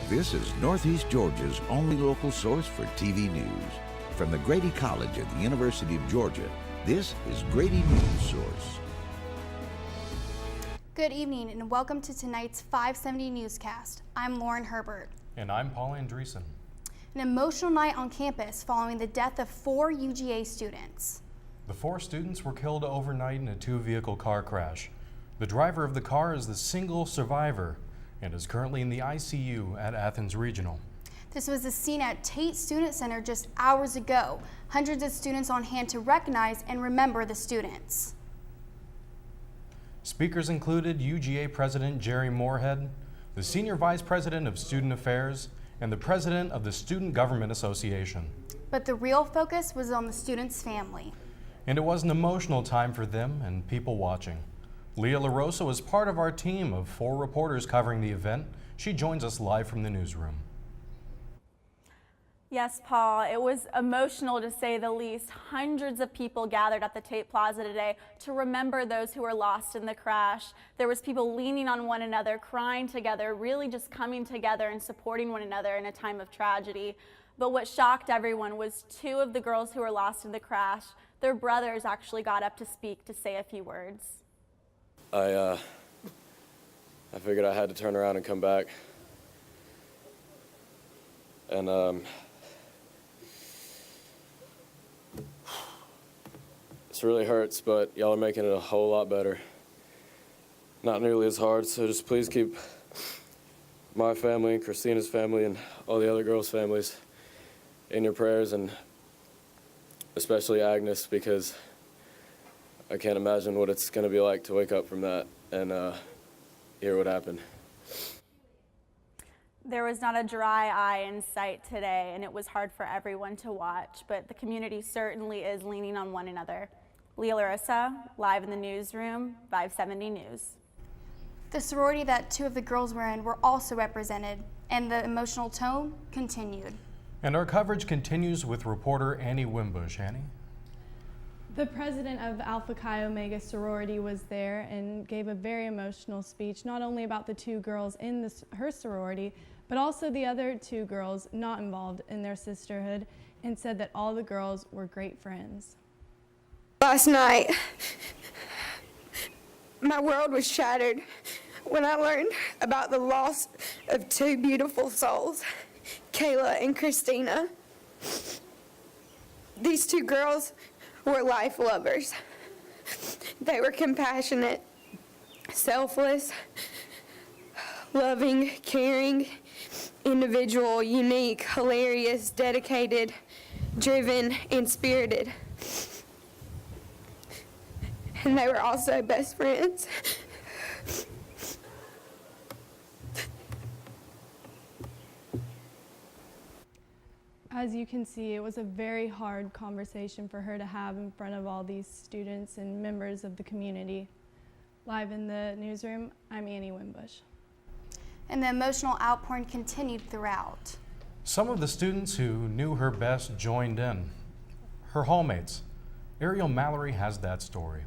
This is Northeast Georgia's only local source for TV news. From the Grady College at the University of Georgia, this is Grady News Source. Good evening and welcome to tonight's 570 newscast. I'm Lauren Herbert. And I'm Paul Andreessen. An emotional night on campus following the death of 4 UGA students. The 4 students were killed overnight in a 2-vehicle car crash. The driver of the car is the single survivor and is currently in the ICU at Athens Regional. This was the scene at Tate Student Center just hours ago. Hundreds of students on hand to recognize and remember the students. Speakers included UGA President Jerry Moorhead, the Senior Vice President of Student Affairs, and the President of the Student Government Association. But the real focus was on the students' family. And it was an emotional time for them and people watching. Leah LaRosa was part of our team of 4 reporters covering the event. She joins us live from the newsroom. Yes, Paul, it was emotional to say the least. Hundreds of people gathered at the Tate Plaza today to remember those who were lost in the crash. There was people leaning on one another, crying together, really just coming together and supporting one another in a time of tragedy. But what shocked everyone was 2 of the girls who were lost in the crash. Their brothers actually got up to speak to say a few words. I figured I had to turn around and come back. And this really hurts, but y'all are making it a whole lot better. Not nearly as hard, so just please keep my family and Christina's family and all the other girls' families in your prayers, and especially Agnes, because I can't imagine what it's going to be like to wake up from that and hear what happened. There was not a dry eye in sight today, and it was hard for everyone to watch, but the community certainly is leaning on one another. Leah LaRosa, live in the newsroom, 570 News. The sorority that 2 of the girls were in were also represented, and the emotional tone continued. And our coverage continues with reporter Annie Wimbush. Annie? The president of Alpha Chi Omega sorority was there and gave a very emotional speech, not only about the 2 girls in her sorority, but also the other 2 girls not involved in their sisterhood, and said that all the girls were great friends. Last night, my world was shattered when I learned about the loss of 2 beautiful souls, Kayla and Christina. These 2 girls were life lovers. They were compassionate, selfless, loving, caring, individual, unique, hilarious, dedicated, driven, and spirited. And they were also best friends. As you can see, it was a very hard conversation for her to have in front of all these students and members of the community. Live in the newsroom, I'm Annie Wimbush. And the emotional outpouring continued throughout. Some of the students who knew her best joined in. Her hallmates. Ariel Mallory has that story.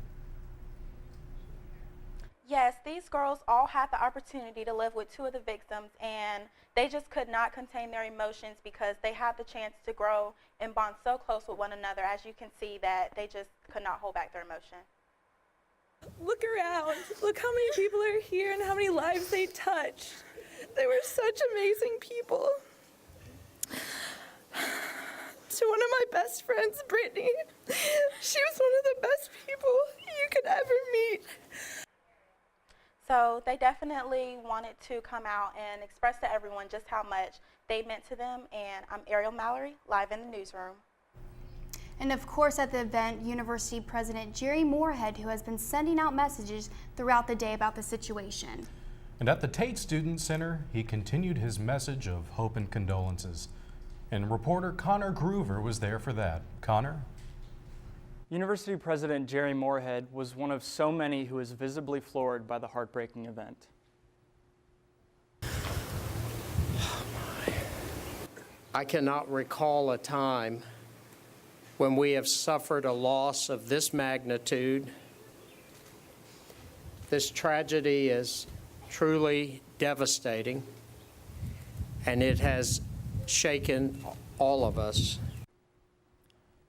Yes, these girls all had the opportunity to live with 2 of the victims, and they just could not contain their emotions because they had the chance to grow and bond so close with one another. As you can see, that they just could not hold back their emotion. Look around. Look how many people are here and how many lives they touched. They were such amazing people. To one of my best friends, Brittany, she was one of the best people you could ever meet. So they definitely wanted to come out and express to everyone just how much they meant to them. And I'm Ariel Mallory, live in the newsroom. And of course at the event, University President Jerry Moorhead, who has been sending out messages throughout the day about the situation. And at the Tate Student Center, he continued his message of hope and condolences. And reporter Connor Groover was there for that. Connor? University President Jerry Moorhead was one of so many who was visibly floored by the heartbreaking event. I cannot recall a time when we have suffered a loss of this magnitude. This tragedy is truly devastating. and it has shaken all of us.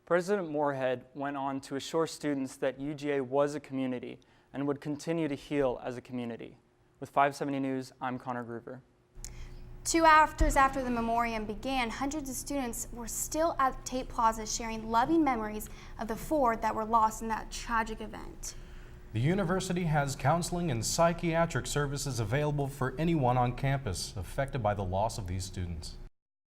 President Moorhead went on to assure students that UGA was a community and would continue to heal as a community. With 570 News, I'm Connor Groover. 2 hours after the memoriam began, hundreds of students were still at Tate Plaza sharing loving memories of the 4 that were lost in that tragic event. The university has counseling and psychiatric services available for anyone on campus affected by the loss of these students.